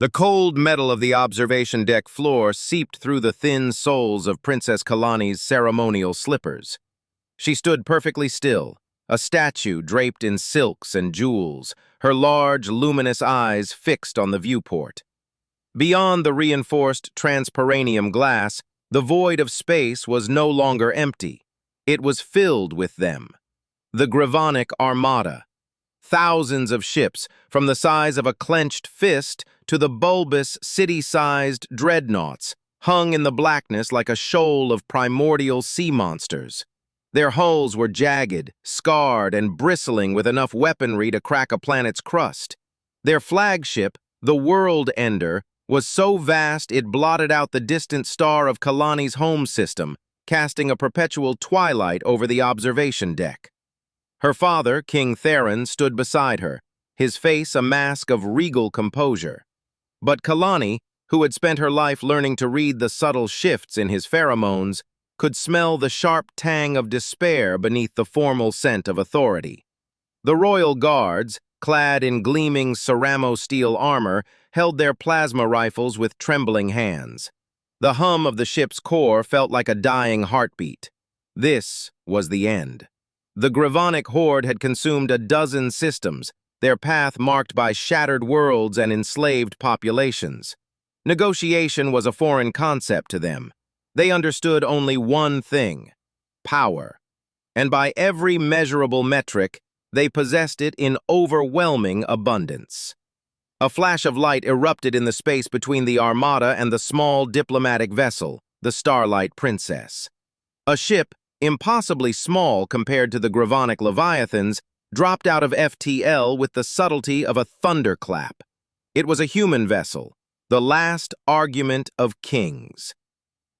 The cold metal of the observation deck floor seeped through the thin soles of Princess Kalani's ceremonial slippers. She stood perfectly still, a statue draped in silks and jewels, her large, luminous eyes fixed on the viewport. Beyond the reinforced transparanium glass, the void of space was no longer empty. It was filled with them. The Gravonic Armada. Thousands of ships, from the size of a clenched fist to the bulbous, city-sized dreadnoughts, hung in the blackness like a shoal of primordial sea monsters. Their hulls were jagged, scarred, and bristling with enough weaponry to crack a planet's crust. Their flagship, the World Ender, was so vast it blotted out the distant star of Kalani's home system, casting a perpetual twilight over the observation deck. Her father, King Theron, stood beside her, his face a mask of regal composure. But Kalani, who had spent her life learning to read the subtle shifts in his pheromones, could smell the sharp tang of despair beneath the formal scent of authority. The royal guards, clad in gleaming ceramo-steel armor, held their plasma rifles with trembling hands. The hum of the ship's core felt like a dying heartbeat. This was the end. The Gravonic horde had consumed a dozen systems, their path marked by shattered worlds and enslaved populations. Negotiation was a foreign concept to them. They understood only one thing: power. And by every measurable metric, they possessed it in overwhelming abundance. A flash of light erupted in the space between the Armada and the small diplomatic vessel, the Starlight Princess. A ship, impossibly small compared to the Gravonic Leviathans, dropped out of FTL with the subtlety of a thunderclap. It was a human vessel, the last argument of kings.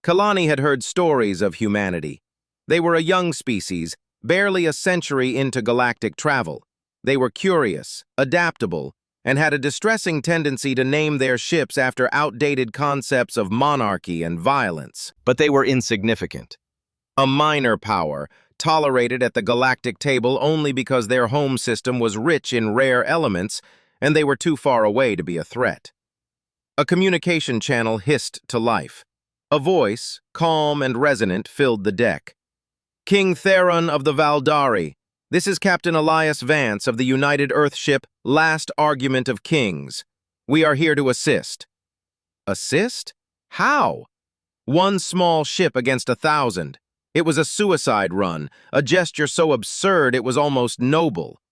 Kalani had heard stories of humanity. They were a young species, barely a century into galactic travel. They were curious, adaptable, and had a distressing tendency to name their ships after outdated concepts of monarchy and violence. But they were insignificant. A minor power, tolerated at the galactic table only because their home system was rich in rare elements and they were too far away to be a threat. A communication channel hissed to life. A voice, calm and resonant, filled the deck. "King Theron of the Valdari, this is Captain Elias Vance of the United Earth ship Last Argument of Kings. We are here to assist." Assist? How? One small ship against 1,000. It was a suicide run, a gesture so absurd it was almost noble.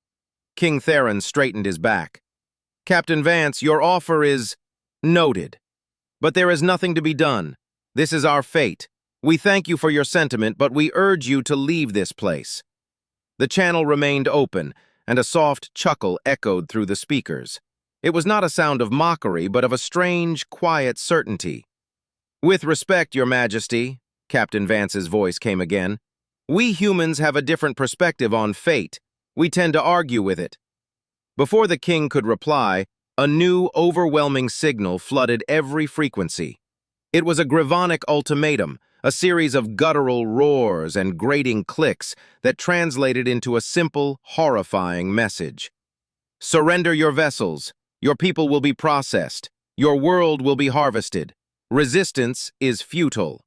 King Theron straightened his back. "Captain Vance, your offer is noted. But there is nothing to be done. This is our fate. We thank you for your sentiment, but we urge you to leave this place." The channel remained open, and a soft chuckle echoed through the speakers. It was not a sound of mockery, but of a strange, quiet certainty. "With respect, Your Majesty," Captain Vance's voice came again, "we humans have a different perspective on fate. We tend to argue with it." Before the king could reply, a new, overwhelming signal flooded every frequency. It was a Gravonic ultimatum, a series of guttural roars and grating clicks that translated into a simple, horrifying message. "Surrender your vessels. Your people will be processed. Your world will be harvested. Resistance is futile."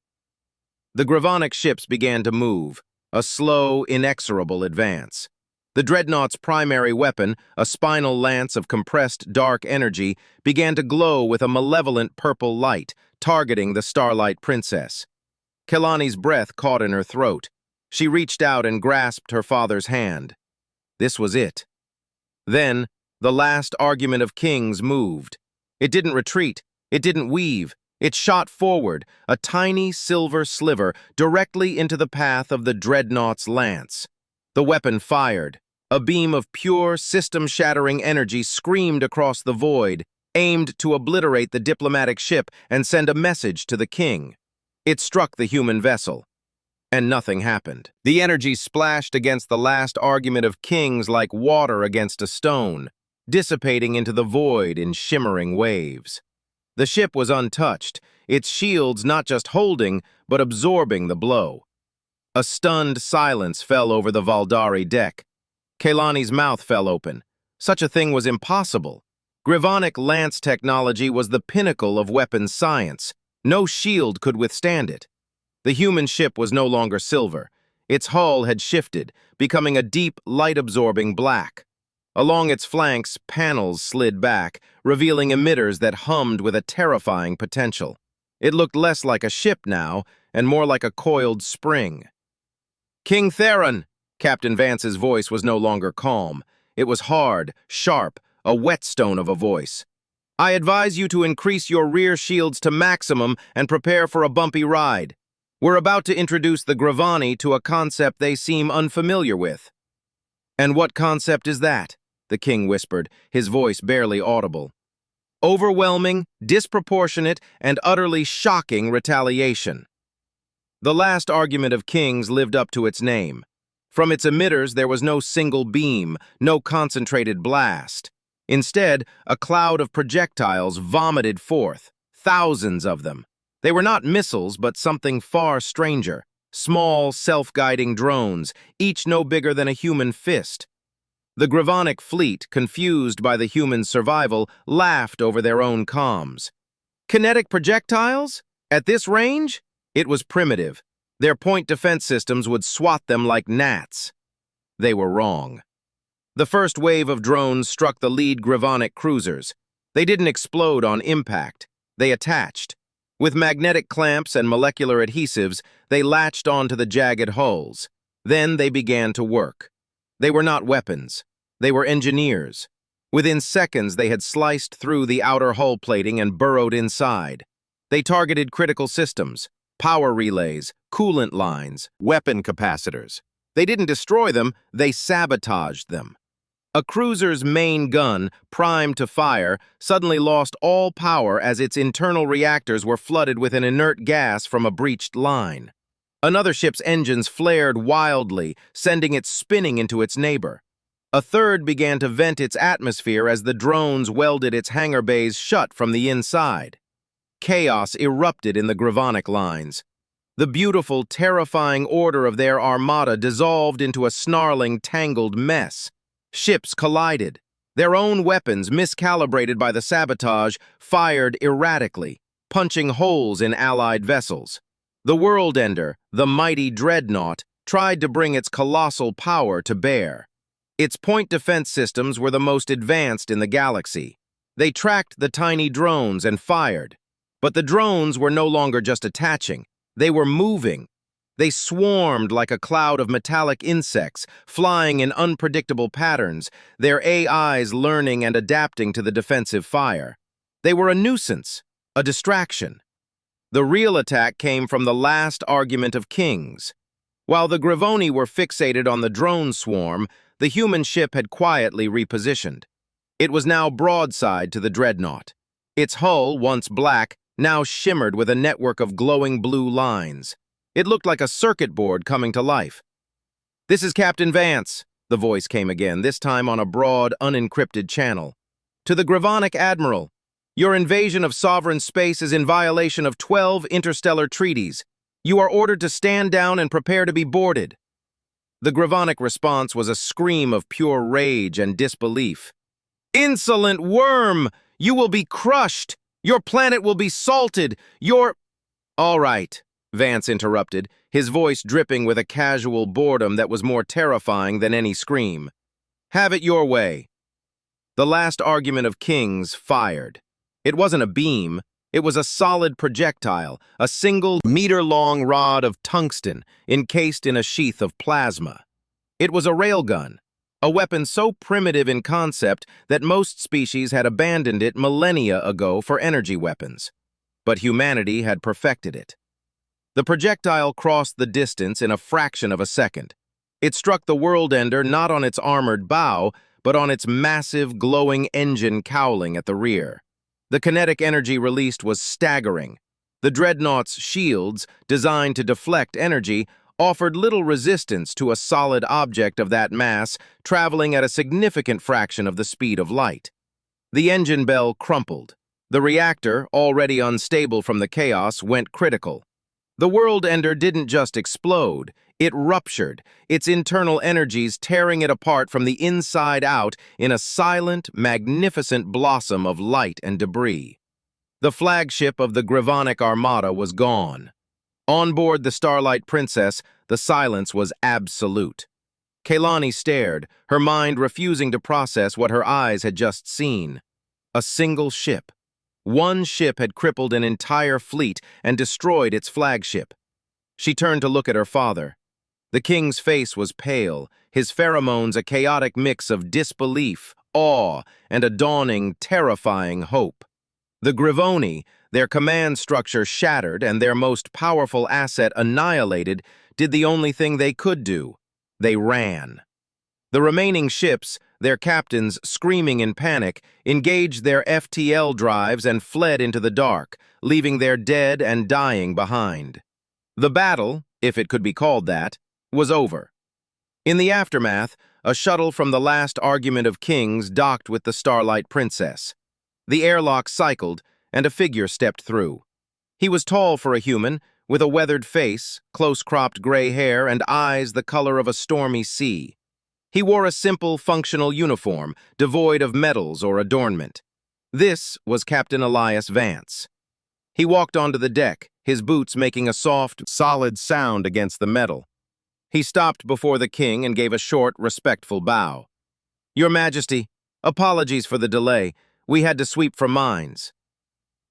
The Gravonic ships began to move, a slow, inexorable advance. The dreadnought's primary weapon, a spinal lance of compressed dark energy, began to glow with a malevolent purple light, targeting the Starlight Princess. Kalani's breath caught in her throat. She reached out and grasped her father's hand. This was it. Then, the last argument of kings moved. It didn't retreat. It didn't weave. It shot forward, a tiny silver sliver, directly into the path of the dreadnought's lance. The weapon fired. A beam of pure, system-shattering energy screamed across the void, aimed to obliterate the diplomatic ship and send a message to the king. It struck the human vessel, and nothing happened. The energy splashed against the last argument of kings like water against a stone, dissipating into the void in shimmering waves. The ship was untouched, its shields not just holding, but absorbing the blow. A stunned silence fell over the Valdari deck. Kalani's mouth fell open. Such a thing was impossible. Gravonic lance technology was the pinnacle of weapons science. No shield could withstand it. The human ship was no longer silver. Its hull had shifted, becoming a deep, light-absorbing black. Along its flanks, panels slid back, revealing emitters that hummed with a terrifying potential. It looked less like a ship now, and more like a coiled spring. "King Theron!" Captain Vance's voice was no longer calm. It was hard, sharp, a whetstone of a voice. "I advise you to increase your rear shields to maximum and prepare for a bumpy ride. We're about to introduce the Gravani to a concept they seem unfamiliar with." "And what concept is that?" the king whispered, his voice barely audible. "Overwhelming, disproportionate, and utterly shocking retaliation." The last argument of kings lived up to its name. From its emitters there was no single beam, no concentrated blast. Instead, a cloud of projectiles vomited forth, thousands of them. They were not missiles, but something far stranger. Small, self-guiding drones, each no bigger than a human fist. The Gravonic fleet, confused by the human survival, laughed over their own comms. Kinetic projectiles? At this range? It was primitive. Their point defense systems would swat them like gnats. They were wrong. The first wave of drones struck the lead Gravonic cruisers. They didn't explode on impact. They attached. With magnetic clamps and molecular adhesives, they latched onto the jagged hulls. Then they began to work. They were not weapons. They were engineers. Within seconds, they had sliced through the outer hull plating and burrowed inside. They targeted critical systems, power relays, coolant lines, weapon capacitors. They didn't destroy them, they sabotaged them. A cruiser's main gun, primed to fire, suddenly lost all power as its internal reactors were flooded with an inert gas from a breached line. Another ship's engines flared wildly, sending it spinning into its neighbor. A third began to vent its atmosphere as the drones welded its hangar bays shut from the inside. Chaos erupted in the Gravonic lines. The beautiful, terrifying order of their armada dissolved into a snarling, tangled mess. Ships collided. Their own weapons, miscalibrated by the sabotage, fired erratically, punching holes in Allied vessels. The World Ender, the mighty dreadnought, tried to bring its colossal power to bear. Its point defense systems were the most advanced in the galaxy. They tracked the tiny drones and fired. But the drones were no longer just attaching. They were moving. They swarmed like a cloud of metallic insects, flying in unpredictable patterns, their AIs learning and adapting to the defensive fire. They were a nuisance, a distraction. The real attack came from the last argument of kings. While the Gravoni were fixated on the drone swarm, the human ship had quietly repositioned. It was now broadside to the dreadnought. Its hull, once black, now shimmered with a network of glowing blue lines. It looked like a circuit board coming to life. "This is Captain Vance," the voice came again, this time on a broad, unencrypted channel. "To the Gravonic Admiral, your invasion of sovereign space is in violation of 12 interstellar treaties. You are ordered to stand down and prepare to be boarded." The Gravonic response was a scream of pure rage and disbelief. "Insolent worm! You will be crushed! Your planet will be salted! All right," Vance interrupted, his voice dripping with a casual boredom that was more terrifying than any scream. "Have it your way." The last argument of kings fired. It wasn't a beam. It was a solid projectile, a single meter-long rod of tungsten encased in a sheath of plasma. It was a railgun, a weapon so primitive in concept that most species had abandoned it millennia ago for energy weapons. But humanity had perfected it. The projectile crossed the distance in a fraction of a second. It struck the World Ender not on its armored bow, but on its massive, glowing engine cowling at the rear. The kinetic energy released was staggering. The dreadnought's shields, designed to deflect energy, offered little resistance to a solid object of that mass traveling at a significant fraction of the speed of light. The engine bell crumpled. The reactor, already unstable from the chaos, went critical. The World Ender didn't just explode, It ruptured, its internal energies tearing it apart from the inside out in a silent, magnificent blossom of light and debris. The flagship of the Gravonic Armada was gone. On board the Starlight Princess, the silence was absolute. Kaylani stared, her mind refusing to process what her eyes had just seen. A single ship. One ship had crippled an entire fleet and destroyed its flagship. She turned to look at her father. The king's face was pale, his pheromones a chaotic mix of disbelief, awe, and a dawning, terrifying hope. The Gravoni, their command structure shattered and their most powerful asset annihilated, did the only thing they could do. They ran. The remaining ships, their captains screaming in panic, engaged their FTL drives and fled into the dark, leaving their dead and dying behind. The battle, if it could be called that, was over. In the aftermath, a shuttle from the last argument of kings docked with the Starlight Princess. The airlock cycled, and a figure stepped through. He was tall for a human, with a weathered face, close-cropped gray hair, and eyes the color of a stormy sea. He wore a simple, functional uniform, devoid of medals or adornment. This was Captain Elias Vance. He walked onto the deck, his boots making a soft, solid sound against the metal. He stopped before the king and gave a short, respectful bow. "Your Majesty, apologies for the delay. We had to sweep for mines."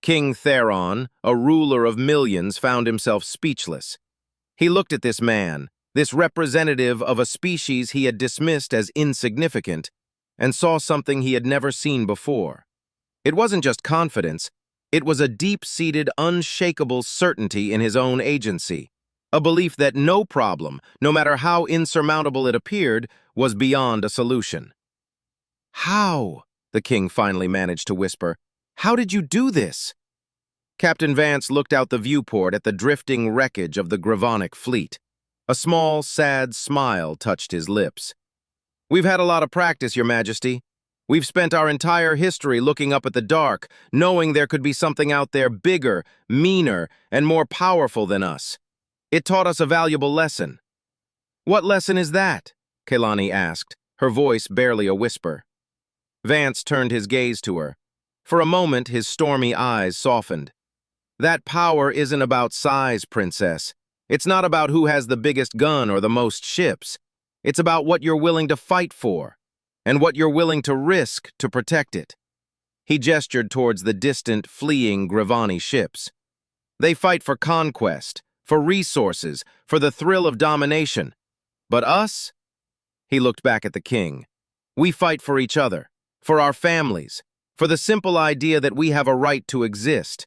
King Theron, a ruler of millions, found himself speechless. He looked at this man, this representative of a species he had dismissed as insignificant, and saw something he had never seen before. It wasn't just confidence, it was a deep-seated, unshakable certainty in his own agency, a belief that no problem, no matter how insurmountable it appeared, was beyond a solution. "How?" the king finally managed to whisper. "How did you do this?" Captain Vance looked out the viewport at the drifting wreckage of the Gravonic fleet. A small, sad smile touched his lips. "We've had a lot of practice, Your Majesty. We've spent our entire history looking up at the dark, knowing there could be something out there bigger, meaner, and more powerful than us. It taught us a valuable lesson." "What lesson is that?" Kaylani asked, her voice barely a whisper. Vance turned his gaze to her. For a moment, his stormy eyes softened. "That power isn't about size, Princess. It's not about who has the biggest gun or the most ships. It's about what you're willing to fight for, and what you're willing to risk to protect it." He gestured towards the distant, fleeing Gravani ships. "They fight for conquest, for resources, for the thrill of domination. But us?" He looked back at the king. "We fight for each other, for our families, for the simple idea that we have a right to exist.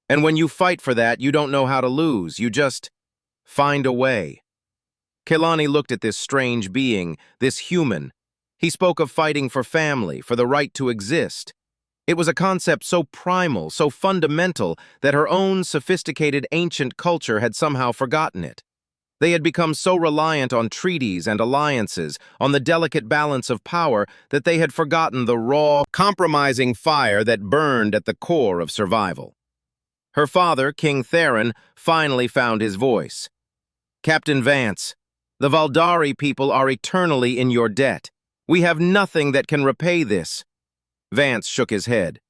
And when you fight for that, you don't know how to lose. You just find a way." Kaylani looked at this strange being, this human. He spoke of fighting for family, for the right to exist. It was a concept so primal, so fundamental, that her own sophisticated ancient culture had somehow forgotten it. They had become so reliant on treaties and alliances, on the delicate balance of power, that they had forgotten the raw, compromising fire that burned at the core of survival. Her father, King Theron, finally found his voice. "Captain Vance, the Valdari people are eternally in your debt. We have nothing that can repay this." Vance shook his head.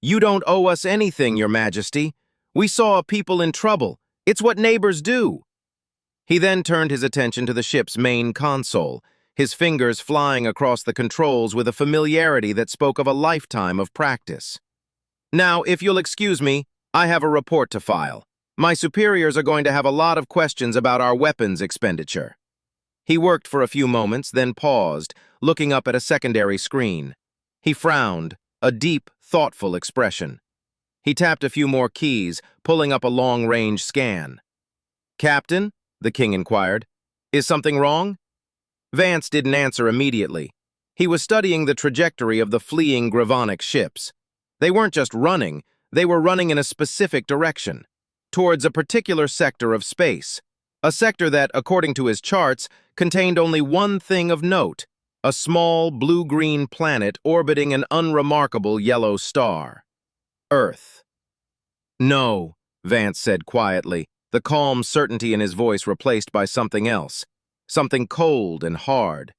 "You don't owe us anything, Your Majesty. We saw a people in trouble. It's what neighbors do." He then turned his attention to the ship's main console, his fingers flying across the controls with a familiarity that spoke of a lifetime of practice. "Now, if you'll excuse me, I have a report to file. My superiors are going to have a lot of questions about our weapons expenditure." He worked for a few moments, then paused, looking up at a secondary screen. He frowned, a deep, thoughtful expression. He tapped a few more keys, pulling up a long-range scan. "Captain?" the king inquired. "Is something wrong?" Vance didn't answer immediately. He was studying the trajectory of the fleeing Gravonic ships. They weren't just running, they were running in a specific direction, towards a particular sector of space, a sector that, according to his charts, contained only one thing of note: a small blue-green planet orbiting an unremarkable yellow star. Earth. "No," Vance said quietly, the calm certainty in his voice replaced by something else. something cold and hard.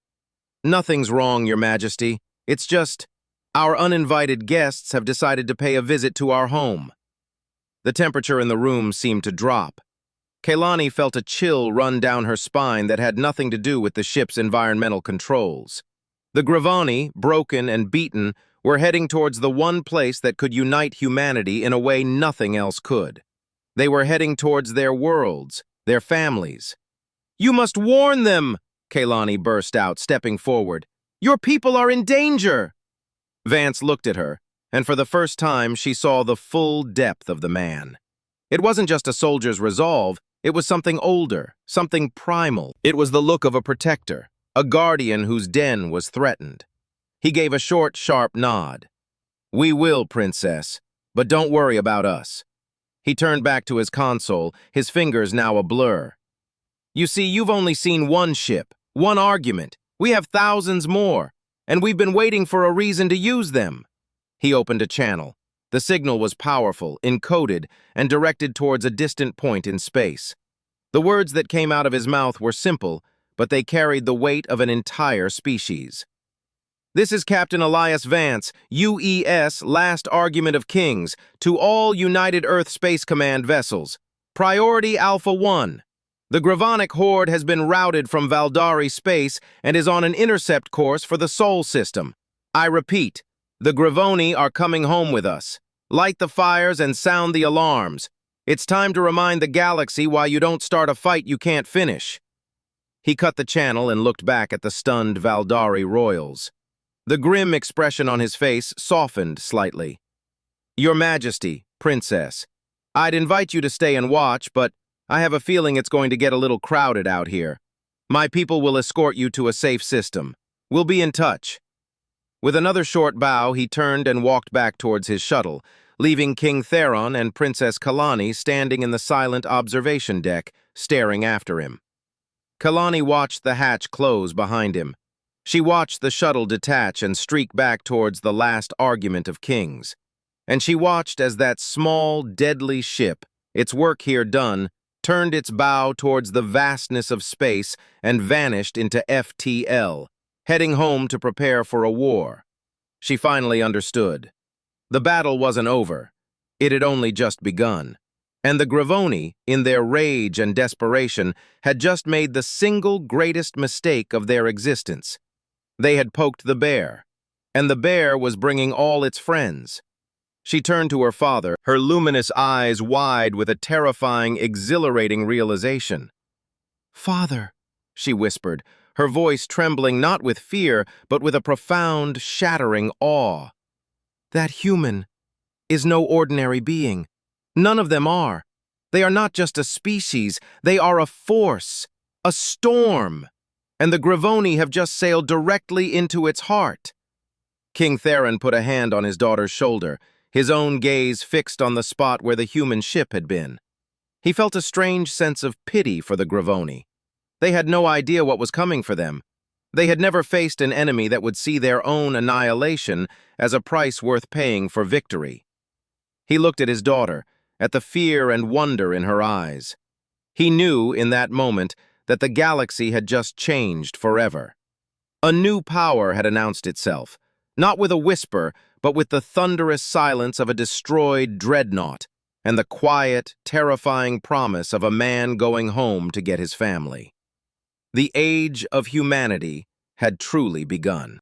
"Nothing's wrong, Your Majesty. It's just, our uninvited guests have decided to pay a visit to our home." The temperature in the room seemed to drop. Kaylani felt a chill run down her spine that had nothing to do with the ship's environmental controls. The Gravani, broken and beaten, were heading towards the one place that could unite humanity in a way nothing else could. They were heading towards their worlds, their families. "You must warn them!" Kaylani burst out, stepping forward. "Your people are in danger!" Vance looked at her, and for the first time she saw the full depth of the man. It wasn't just a soldier's resolve, it was something older, something primal. It was the look of a protector, a guardian whose den was threatened. He gave a short, sharp nod. "We will, Princess, but don't worry about us." He turned back to his console, his fingers now a blur. "You see, you've only seen one ship, one argument. We have thousands more, and we've been waiting for a reason to use them." He opened a channel. The signal was powerful, encoded, and directed towards a distant point in space. The words that came out of his mouth were simple, but they carried the weight of an entire species. "This is Captain Elias Vance, UES, Last Argument of Kings, to all United Earth Space Command vessels. Priority Alpha 1. The Gravonic Horde has been routed from Valdari space and is on an intercept course for the Sol system. I repeat, the Gravoni are coming home with us. Light the fires and sound the alarms. It's time to remind the galaxy why you don't start a fight you can't finish." He cut the channel and looked back at the stunned Valdari royals. The grim expression on his face softened slightly. "Your Majesty, Princess, I'd invite you to stay and watch, but I have a feeling it's going to get a little crowded out here. My people will escort you to a safe system. We'll be in touch." With another short bow, he turned and walked back towards his shuttle, leaving King Theron and Princess Kalani standing in the silent observation deck, staring after him. Kalani watched the hatch close behind him. She watched the shuttle detach and streak back towards the last argument of kings. And she watched as that small, deadly ship, its work here done, turned its bow towards the vastness of space and vanished into FTL, heading home to prepare for a war. She finally understood. The battle wasn't over. It had only just begun. And the Gravoni, in their rage and desperation, had just made the single greatest mistake of their existence. They had poked the bear, and the bear was bringing all its friends. She turned to her father, her luminous eyes wide with a terrifying, exhilarating realization. "Father," she whispered, her voice trembling not with fear, but with a profound, shattering awe. "That human is no ordinary being. None of them are. They are not just a species, they are a force, a storm. And the Gravoni have just sailed directly into its heart." King Theron put a hand on his daughter's shoulder, his own gaze fixed on the spot where the human ship had been. He felt a strange sense of pity for the Gravoni. They had no idea what was coming for them. They had never faced an enemy that would see their own annihilation as a price worth paying for victory. He looked at his daughter, at the fear and wonder in her eyes. He knew in that moment that the galaxy had just changed forever. A new power had announced itself, not with a whisper, but with the thunderous silence of a destroyed dreadnought, and the quiet, terrifying promise of a man going home to get his family. The age of humanity had truly begun.